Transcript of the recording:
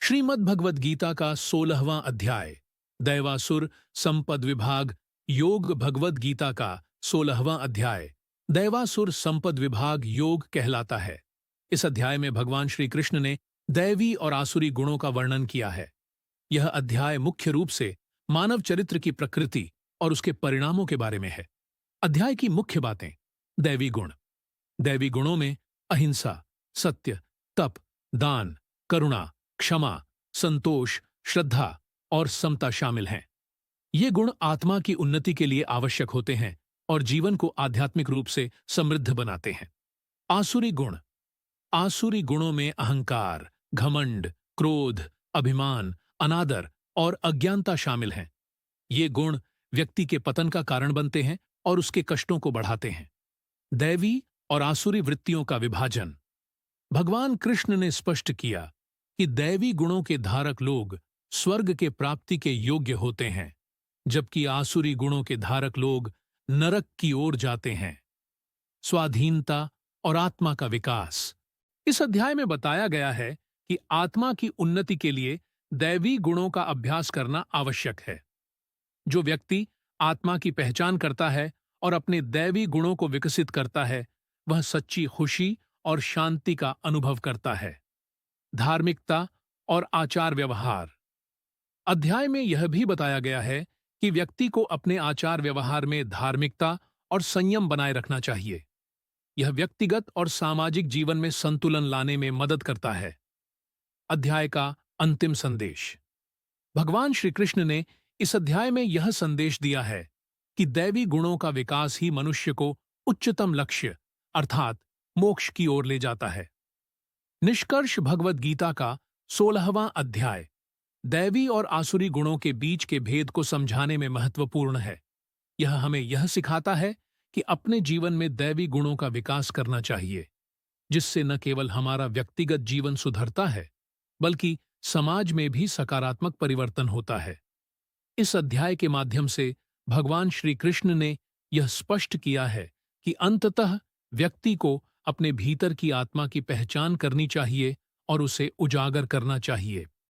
श्रीमद् भगवद गीता का 16वां अध्याय दैवासुर संपद विभाग योग। भगवद गीता का 16वां अध्याय दैवासुर संपद विभाग योग कहलाता है। इस अध्याय में भगवान श्री कृष्ण ने दैवी और आसुरी गुणों का वर्णन किया है। यह अध्याय मुख्य रूप से मानव चरित्र की प्रकृति और उसके परिणामों के बारे में है। अध्याय की मुख्य बातें। दैवी गुण। दैवी गुणों में अहिंसा, सत्य, तप, दान, करुणा, क्षमा, संतोष, श्रद्धा और समता शामिल हैं। ये गुण आत्मा की उन्नति के लिए आवश्यक होते हैं और जीवन को आध्यात्मिक रूप से समृद्ध बनाते हैं। आसुरी गुण। आसुरी गुणों में अहंकार, घमंड, क्रोध, अभिमान, अनादर और अज्ञानता शामिल हैं। ये गुण व्यक्ति के पतन का कारण बनते हैं और उसके कष्टों को बढ़ाते हैं। दैवी और आसुरी वृत्तियों का विभाजन। भगवान कृष्ण ने स्पष्ट किया कि दैवी गुणों के धारक लोग स्वर्ग के प्राप्ति के योग्य होते हैं, जबकि आसुरी गुणों के धारक लोग नरक की ओर जाते हैं। स्वाधीनता और आत्मा का विकास। इस अध्याय में बताया गया है कि आत्मा की उन्नति के लिए दैवी गुणों का अभ्यास करना आवश्यक है। जो व्यक्ति आत्मा की पहचान करता है और अपने दैवी गुणों को विकसित करता है, वह सच्ची खुशी और शांति का अनुभव करता है। धार्मिकता और आचार व्यवहार। अध्याय में यह भी बताया गया है कि व्यक्ति को अपने आचार व्यवहार में धार्मिकता और संयम बनाए रखना चाहिए। यह व्यक्तिगत और सामाजिक जीवन में संतुलन लाने में मदद करता है। अध्याय का अंतिम संदेश। भगवान श्री कृष्ण ने इस अध्याय में यह संदेश दिया है कि दैवी गुणों का विकास ही मनुष्य को उच्चतम लक्ष्य अर्थात मोक्ष की ओर ले जाता है। निष्कर्ष। भगवद गीता का 16वां अध्याय दैवी और आसुरी गुणों के बीच के भेद को समझाने में महत्वपूर्ण है। यह हमें यह सिखाता है कि अपने जीवन में दैवी गुणों का विकास करना चाहिए, जिससे न केवल हमारा व्यक्तिगत जीवन सुधरता है, बल्कि समाज में भी सकारात्मक परिवर्तन होता है। इस अध्याय के माध्यम से भगवान श्री कृष्ण ने यह स्पष्ट किया है कि अंततः व्यक्ति को अपने भीतर की आत्मा की पहचान करनी चाहिए और उसे उजागर करना चाहिए।